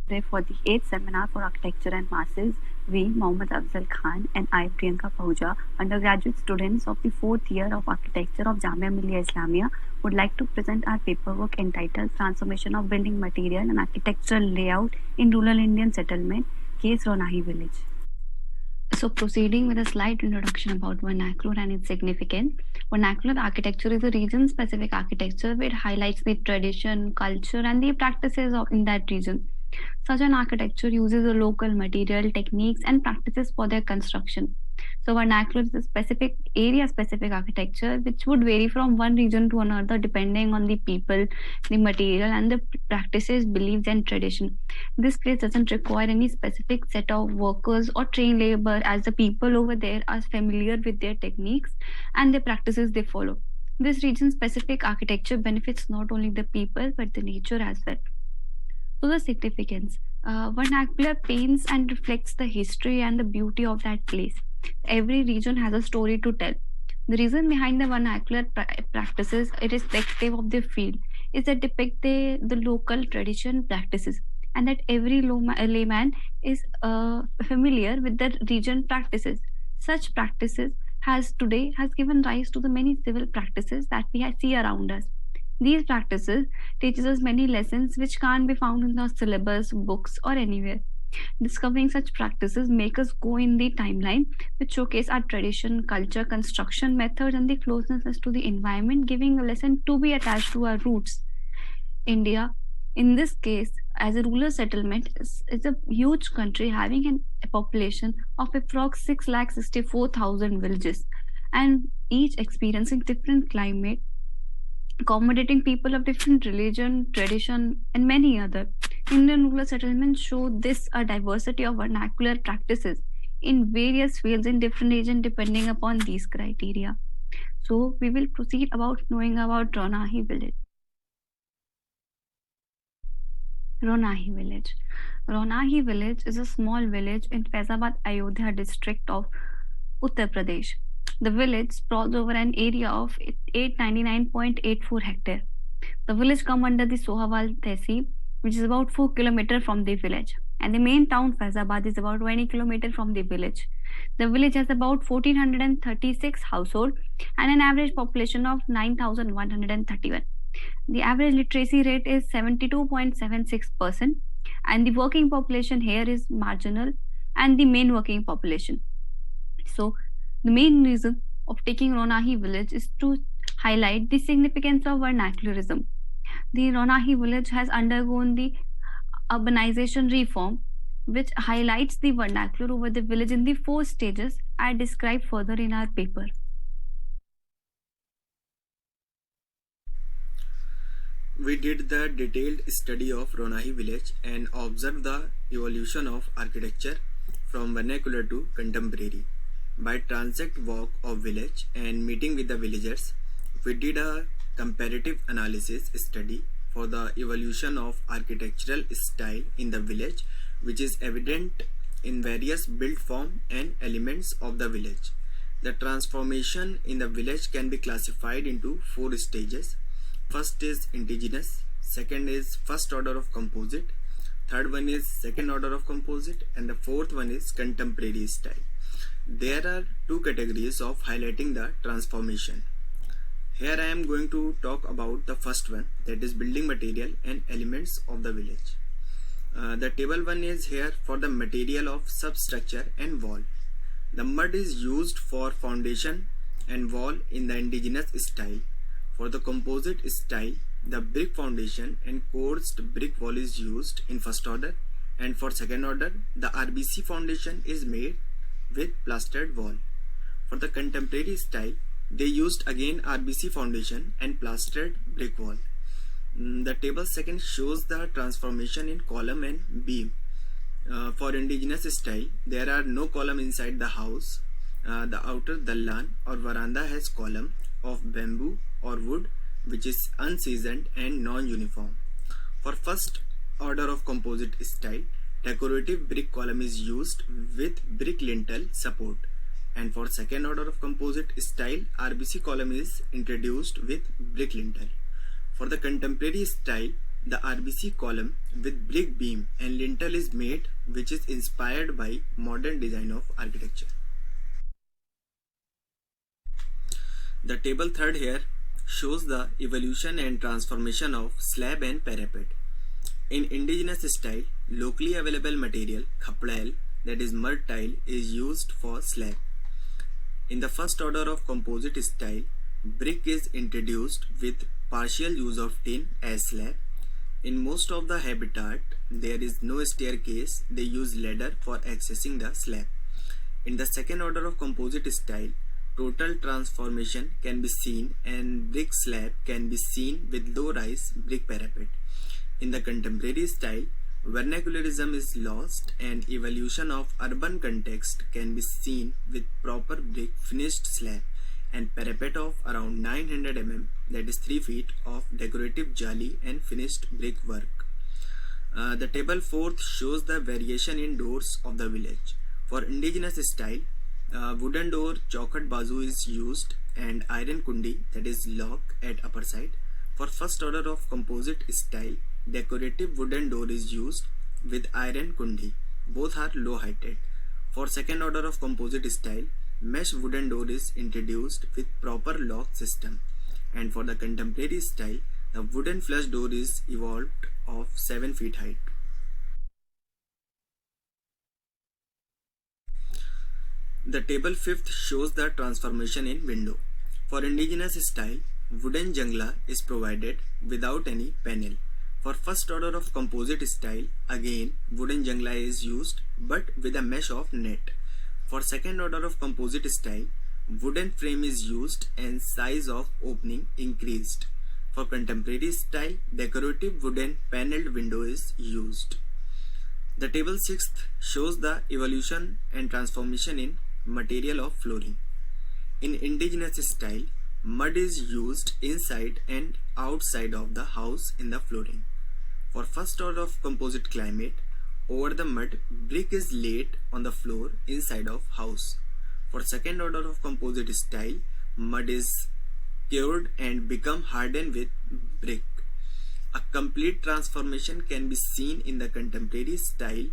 Today for the 8th Seminar for Architecture and Masses, we, Mohammad Afzal Khan and I, Priyanka Pahuja, undergraduate students of the 4th year of Architecture of Jamia Millia Islamia, would like to present our paperwork entitled Transformation of Building Material and Architectural Layout in Rural Indian Settlement, case Ronahi Village. So proceeding with a slight introduction about vernacular and its significance. Vernacular architecture is a region-specific architecture which highlights the tradition, culture, and the practices in that region. Such an architecture uses the local material, techniques, and practices for their construction. So vernacular is a specific area-specific architecture which would vary from one region to another depending on the people, the material, and the practices, beliefs, and tradition. This place doesn't require any specific set of workers or trained labor, as the people over there are familiar with their techniques and the practices they follow. This region-specific architecture benefits not only the people but the nature as well. So the significance. Vernacular paints and reflects the history and the beauty of that place. Every region has a story to tell. The reason behind the vernacular practices, irrespective of the field, is that depict the local tradition practices, and that every layman is familiar with the region practices. Such practices has given rise to the many civil practices that we see around us. These practices teaches us many lessons which can't be found in the syllabus, books, or anywhere. Discovering such practices make us go in the timeline, which showcase our tradition, culture, construction methods, and the closeness to the environment, giving a lesson to be attached to our roots. India, in this case, as a rural settlement, is a huge country having a population of approx 6,64,000 villages, and each experiencing different climate, accommodating people of different religion, tradition, and many other. Indian rural settlements show this a diversity of vernacular practices in various fields in different regions depending upon these criteria. So we will proceed about knowing about Ronahi village. Ronahi village. Ronahi village is a small village in Faizabad, Ayodhya district of Uttar Pradesh. The village sprawls over an area of 899.84 hectare. The village comes under the Sohawal Tehsil, which is about 4 km from the village, and the main town Faizabad is about 20 km from the village. The village has about 1436 households and an average population of 9131. The average literacy rate is 72.76%, and the working population here is marginal and the main working population. So the main reason of taking Ronahi village is to highlight the significance of vernacularism. The Ronahi village has undergone the urbanization reform, which highlights the vernacular over the village in the 4 stages I described further in our paper. We did the detailed study of Ronahi village and observed the evolution of architecture from vernacular to contemporary. By transect walk of village and meeting with the villagers, we did a comparative analysis study for the evolution of architectural style in the village, which is evident in various built form and elements of the village. The transformation in the village can be classified into 4 stages. First is indigenous, second is first order of composite, third one is second order of composite, and the fourth one is contemporary style. There are 2 categories of highlighting the transformation. Here I am going to talk about the first one, that is building material and elements of the village. The table 1 is here for the material of substructure and wall. The mud is used for foundation and wall in the indigenous style. For the composite style, the brick foundation and coursed brick wall is used in first order, and for second order, the RBC foundation is made with plastered wall. For the contemporary style, they used again RBC foundation and plastered brick wall. The table 2 shows the transformation in column and beam. For indigenous style, there are no column inside the house. The outer dallan or veranda has column of bamboo or wood which is unseasoned and non-uniform. For first order of composite style, decorative brick column is used with brick lintel support, and for second order of composite style, RBC column is introduced with brick lintel. For the contemporary style, The RBC column with brick beam and lintel is made, which is inspired by modern design of architecture. The table third here shows the evolution and transformation of slab and parapet. In indigenous style, locally available material, khapadal, that is mud tile, is used for slab. In the first order of composite style, brick is introduced with partial use of tin as slab. In most of the habitat, there is no staircase, they use ladder for accessing the slab. In the second order of composite style, total transformation can be seen and brick slab can be seen with low-rise brick parapet. In the contemporary style, vernacularism is lost and evolution of urban context can be seen with proper brick finished slab and parapet of around 900 mm, that is 3 feet, of decorative jali and finished brick work. The table fourth shows the variation in doors of the village. For indigenous style, wooden door chaukat bazu is used and iron kundi, that is lock at upper side. For first order of composite style, decorative wooden door is used with iron kundi. Both are low heighted. For second order of composite style, mesh wooden door is introduced with proper lock system. And for the contemporary style, the wooden flush door is evolved of 7 feet height. The table fifth shows the transformation in window. For indigenous style, wooden jangla is provided without any panel. For first order of composite style, again wooden jangla is used but with a mesh of net. For second order of composite style, wooden frame is used and size of opening increased. For contemporary style, decorative wooden paneled window is used. The table 6th shows the evolution and transformation in material of flooring. In indigenous style, mud is used inside and outside of the house in the flooring. For first order of composite climate, over the mud, brick is laid on the floor inside of house. For second order of composite style, mud is cured and become hardened with brick. A complete transformation can be seen in the contemporary style.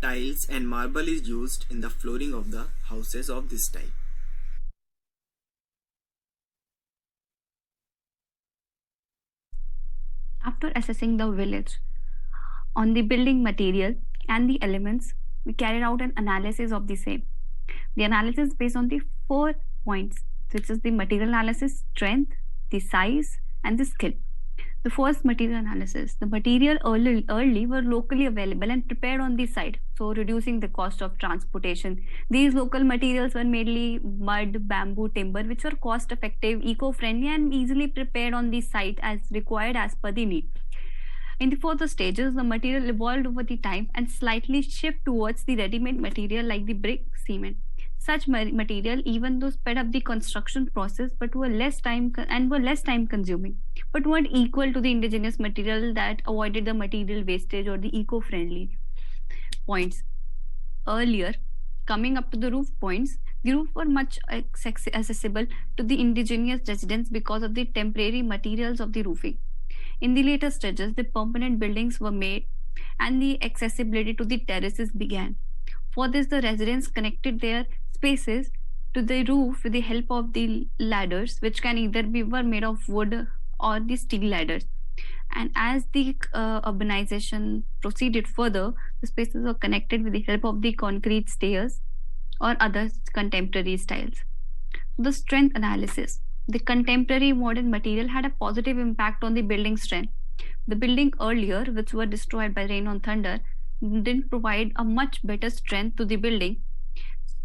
Tiles and marble is used in the flooring of the houses of this type. After assessing the village on the building material and the elements, we carried out an analysis of the same. The analysis based on the 4 points, which is the material analysis, strength, the size, and the skill. The first, material analysis. The material early were locally available and prepared on the site, so reducing the cost of transportation. These local materials were mainly mud, bamboo, timber, which were cost effective, eco-friendly, and easily prepared on the site as required as per the need. In the further stages, the material evolved over the time and slightly shift towards the ready-made material like the brick, cement. Such material, even though sped up the construction process, but were less time consuming, but weren't equal to the indigenous material that avoided the material wastage or the eco-friendly points. Earlier, coming up to the roof points, the roof were much accessible to the indigenous residents because of the temporary materials of the roofing. In the later stages, the permanent buildings were made and the accessibility to the terraces began. For this, the residents connected their spaces to the roof with the help of the ladders, which can either be were made of wood or the steel ladders. And as the urbanization proceeded further, the spaces were connected with the help of the concrete stairs or other contemporary styles. The strength analysis. The contemporary modern material had a positive impact on the building strength. The building earlier, which were destroyed by rain or thunder, didn't provide a much better strength to the building.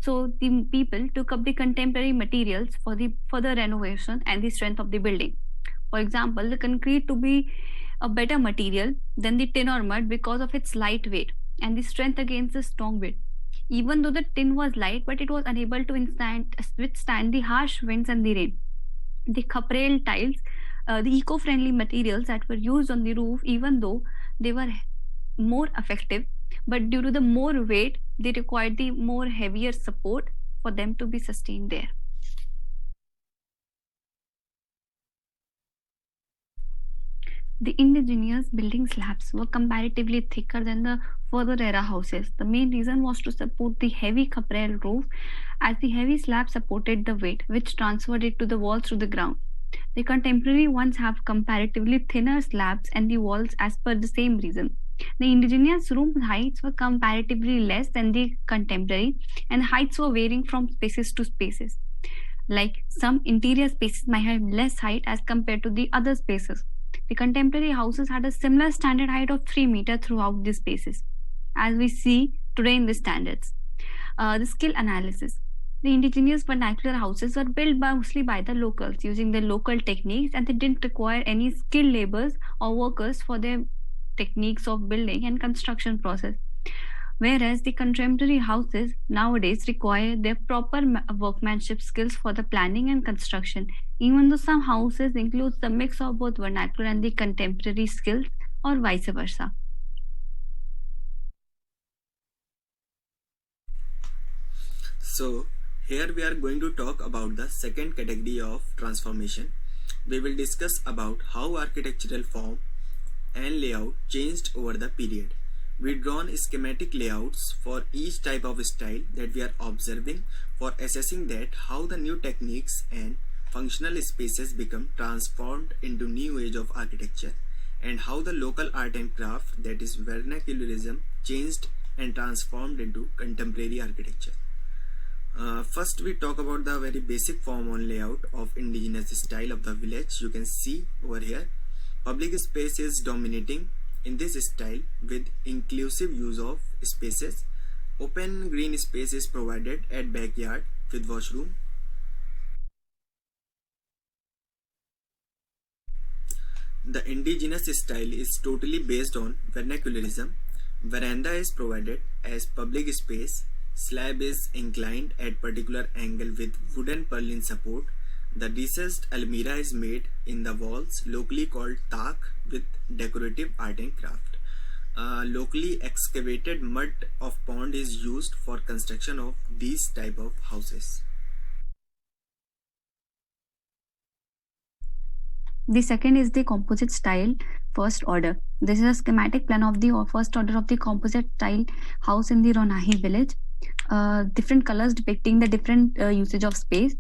So the people took up the contemporary materials for the further renovation and the strength of the building. For example, the concrete to be a better material than the tin or mud because of its light weight and the strength against the strong wind. Even though the tin was light, but it was unable to withstand the harsh winds and the rain. The khapadal tiles, the eco-friendly materials that were used on the roof, even though they were more effective, but due to the more weight, they required the more heavier support for them to be sustained there. The indigenous building slabs were comparatively thicker than the further era houses. The main reason was to support the heavy caprel roof, as the heavy slab supported the weight, which transferred it to the walls through the ground. The contemporary ones have comparatively thinner slabs and the walls as per the same reason. The indigenous room heights were comparatively less than the contemporary, and heights were varying from spaces to spaces. Like some interior spaces might have less height as compared to the other spaces. The contemporary houses had a similar standard height of 3 meters throughout the spaces, as we see today in the standards. The skill analysis. The indigenous vernacular houses were built mostly by the locals using the local techniques, and they didn't require any skilled laborers or workers for their techniques of building and construction process. Whereas the contemporary houses nowadays require their proper workmanship skills for the planning and construction, even though some houses includes the mix of both vernacular and the contemporary skills, or vice versa. So, here we are going to talk about the second category of transformation. We will discuss about how architectural form and layout changed over the period. We drawn schematic layouts for each type of style that we are observing for assessing that how the new techniques and functional spaces become transformed into new age of architecture, and how the local art and craft, that is vernacularism, changed and transformed into contemporary architecture. First, we talk about the very basic form on layout of indigenous style of the village. You can see over here, public space is dominating in this style with inclusive use of spaces. Open green space is provided at backyard with washroom. The indigenous style is totally based on vernacularism. Veranda is provided as public space. Slab is inclined at particular angle with wooden purlin support. The recessed almirah is made in the walls, locally called tak, with decorative art and craft. Locally excavated mud of pond is used for construction of these type of houses. The second is the composite style first order. This is a schematic plan of the first order of the composite style house in the Ronahi village. Different colors depicting the different usage of space.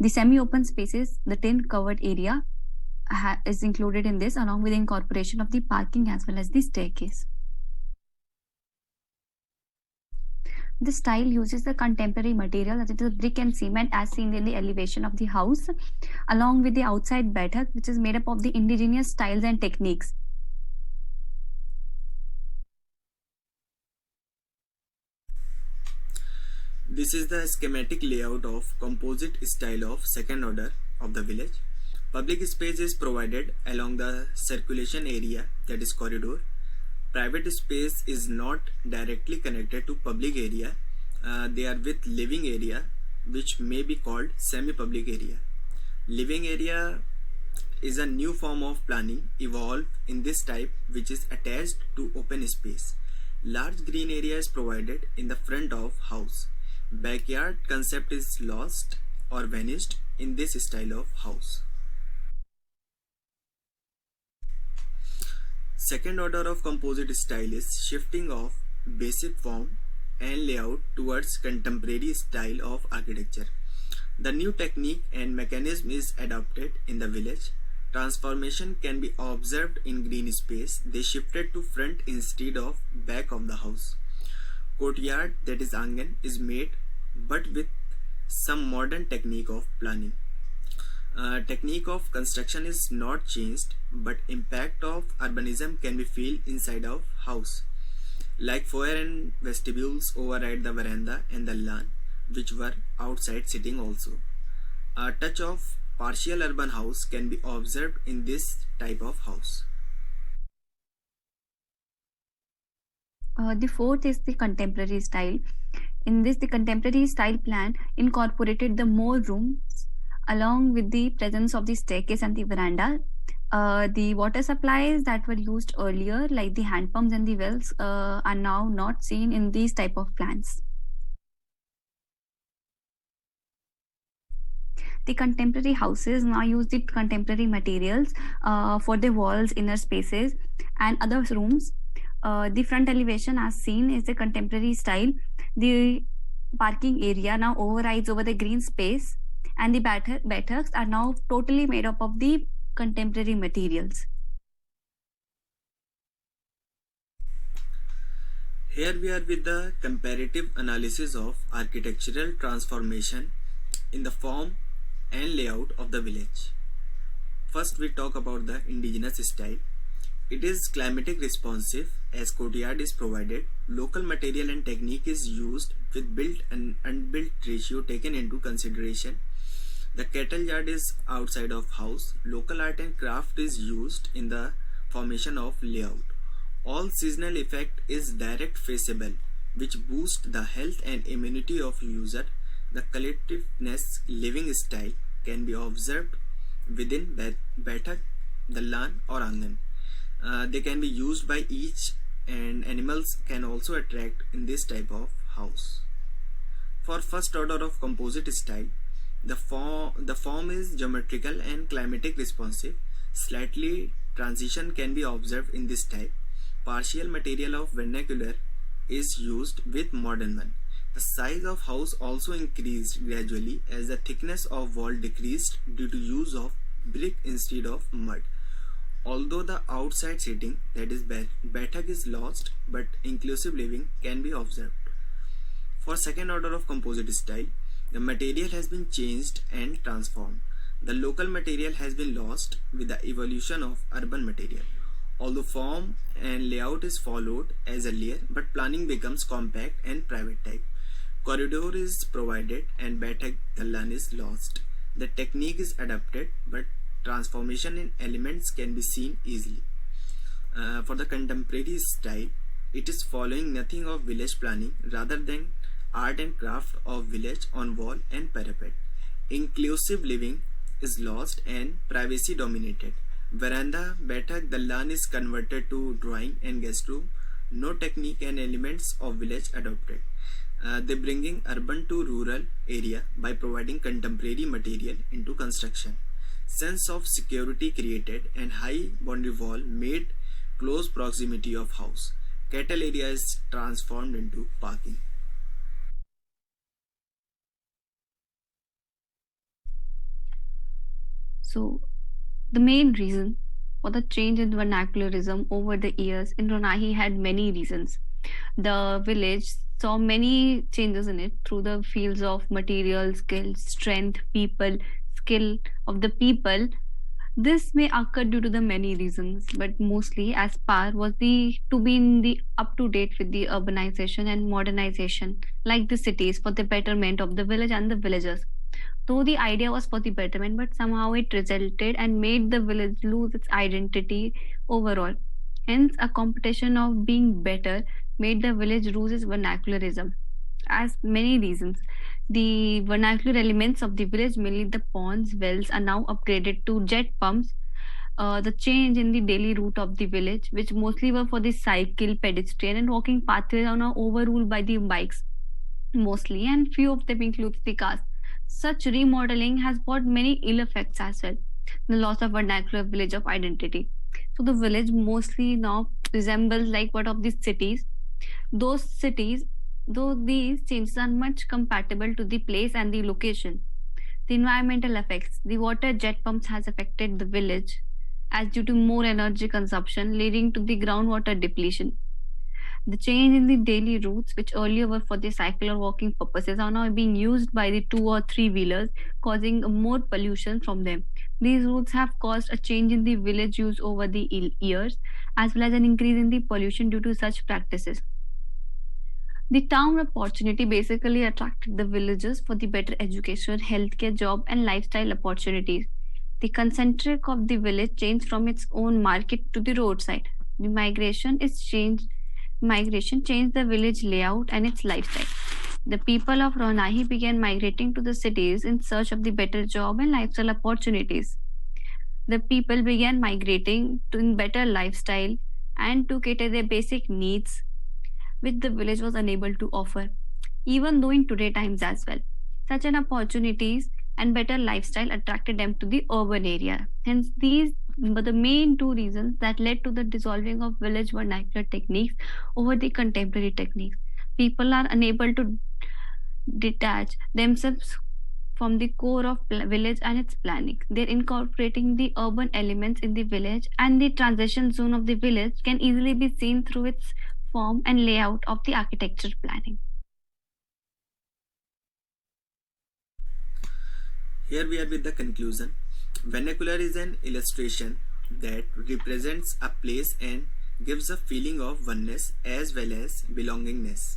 The semi-open spaces, the tin covered area is included in this, along with the incorporation of the parking as well as the staircase. This style uses the contemporary material, that is brick and cement, as seen in the elevation of the house, along with the outside baithak, which is made up of the indigenous styles and techniques. This is the schematic layout of composite style of second order of the village. Public space is provided along the circulation area, that is corridor. Private space is not directly connected to public area. They are with living area, which may be called semi-public area. Living area is a new form of planning evolved in this type, which is attached to open space. Large green area is provided in the front of house. Backyard concept is lost or vanished in this style of house. Second order of composite style is shifting of basic form and layout towards contemporary style of architecture. The new technique and mechanism is adopted in the village. Transformation can be observed in green space. They shifted to front instead of back of the house. Courtyard, that is angan, is made but with some modern technique of planning. Technique of construction is not changed, but impact of urbanism can be felt inside of house, like foyer and vestibules override the veranda and the lawn, which were outside sitting also. A touch of partial urban house can be observed in this type of house. The fourth is the contemporary style. In this, the contemporary style plan incorporated the more rooms along with the presence of the staircase and the veranda. The water supplies that were used earlier, like the hand pumps and the wells, are now not seen in these type of plans. The contemporary houses now use the contemporary materials for the walls, inner spaces, and other rooms. The front elevation, as seen, is the contemporary style. The parking area now overrides over the green space, and the buttocks are now totally made up of the contemporary materials. Here we are with the comparative analysis of architectural transformation in the form and layout of the village. First we talk about the indigenous style. It is climatic responsive as courtyard is provided. Local material and technique is used with built and unbuilt ratio taken into consideration. The cattle yard is outside of house. Local art and craft is used in the formation of layout. All seasonal effect is direct faceable, which boost the health and immunity of user. The collectiveness living style can be observed within Baithak, Dallan or Angan. They can be used by each, and animals can also attract in this type of house. For first order of composite style, the form is geometrical and climatic responsive. Slightly transition can be observed in this type. Partial material of vernacular is used with modern one. The size of house also increased gradually as the thickness of wall decreased due to use of brick instead of mud. Although the outside seating, that is Baithak, is lost, but inclusive living can be observed. For second order of composite style, the material has been changed and transformed. The local material has been lost with the evolution of urban material. Although form and layout is followed as earlier, but planning becomes compact and private type. Corridor is provided and Baithak Dallan is lost. The technique is adapted, but transformation in elements can be seen easily. For the contemporary style, it is following nothing of village planning rather than art and craft of village on wall and parapet. Inclusive living is lost and privacy dominated. Veranda, Baithak Dallan is converted to drawing and guest room. No technique and elements of village adopted. They bringing urban to rural area by providing contemporary material into construction. Sense of security created and high boundary wall made close proximity of house. Cattle area is transformed into parking. So, the main reason for the change in vernacularism over the years in Ronahi had many reasons. The village saw many changes in it through the fields of material, skill, strength, people, skill of the people. This may occur due to the many reasons, but mostly as par was the to be in the up to date with the urbanization and modernization, like the cities, for the betterment of the village and the villagers. Though the idea was for the betterment, but somehow it resulted and made the village lose its identity overall. Hence, a competition of being better made the village lose its vernacularism. As many reasons, the vernacular elements of the village, mainly the ponds, wells, are now upgraded to jet pumps. The change in the daily route of the village, which mostly were for the cycle, pedestrian, and walking pathways, are now overruled by the bikes mostly, and few of them includes the cars. Such remodeling has brought many ill effects as well. The loss of vernacular village of identity. So the village mostly now resembles like what of these cities. Those cities, though these changes are much compatible to the place and the location. The environmental effects. The water jet pumps has affected the village as due to more energy consumption, leading to the groundwater depletion. The change in the daily routes, which earlier were for the cycle or walking purposes, are now being used by the two or three wheelers, causing more pollution from them. These routes have caused a change in the village use over the years, as well as an increase in the pollution due to such practices. The town opportunity basically attracted the villagers for the better education, healthcare, job, and lifestyle opportunities. The concentric of the village changed from its own market to the roadside. The migration changed the village layout and its lifestyle. The people of Ronahi began migrating to the cities in search of the better job and lifestyle opportunities. The people began migrating to better lifestyle and to cater their basic needs, which the village was unable to offer, even though in today times as well. Such an opportunities and better lifestyle attracted them to the urban area. Hence, these were the main two reasons that led to the dissolving of village vernacular techniques over the contemporary techniques. People are unable to detach themselves from the core of village and its planning. They're incorporating the urban elements in the village, and the transition zone of the village can easily be seen through its form and layout of the architecture planning. Here we are with the conclusion. Vernacular is an illustration that represents a place and gives a feeling of oneness as well as belongingness.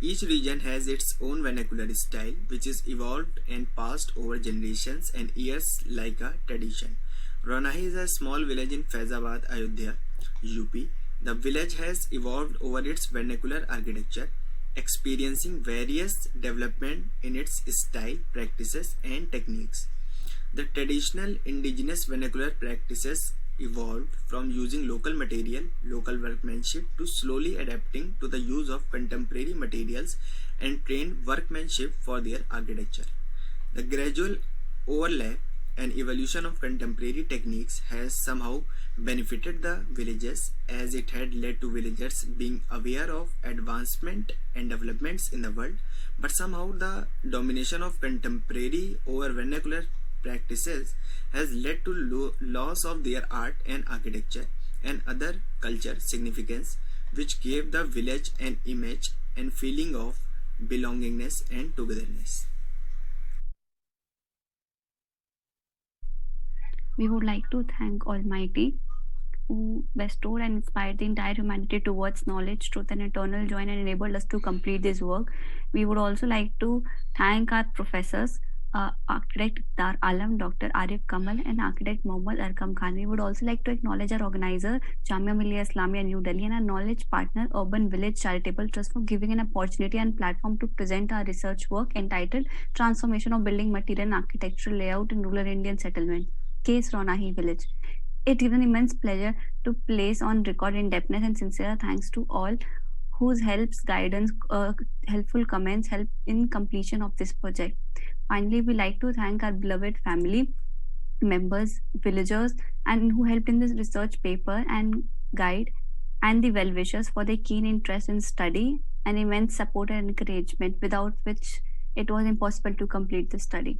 Each region has its own vernacular style, which is evolved and passed over generations and years like a tradition. Ronahi is a small village in Faizabad, Ayodhya, UP. The village has evolved over its vernacular architecture, experiencing various development in its style, practices, and techniques. The traditional indigenous vernacular practices evolved from using local material, local workmanship to slowly adapting to the use of contemporary materials and trained workmanship for their architecture. The gradual overlap and evolution of contemporary techniques has somehow benefited the villages, as it had led to villagers being aware of advancement and developments in the world, but somehow the domination of contemporary over vernacular practices has led to loss of their art and architecture and other culture significance, which gave the village an image and feeling of belongingness and togetherness. We would like to thank Almighty, who bestowed and inspired the entire humanity towards knowledge, truth, and eternal joy, and enabled us to complete this work. We would also like to thank our professors, architect Dar Alam, Dr. Arif Kamal, and architect Mohammad Arkam Khan. We would also like to acknowledge our organizer, Jamia Millia Islamia New Delhi, and our knowledge partner, Urban Village Charitable Trust, for giving an opportunity and platform to present our research work entitled Transformation of Building Material and Architectural Layout in Rural Indian Settlement, Case Ronahi Village. It is an immense pleasure to place on record in depthness and sincere thanks to all whose helps, guidance, helpful comments help in completion of this project. Finally, we like to thank our beloved family members, villagers, and who helped in this research paper and guide, and the well-wishers for their keen interest in study and immense support and encouragement, without which it was impossible to complete the study.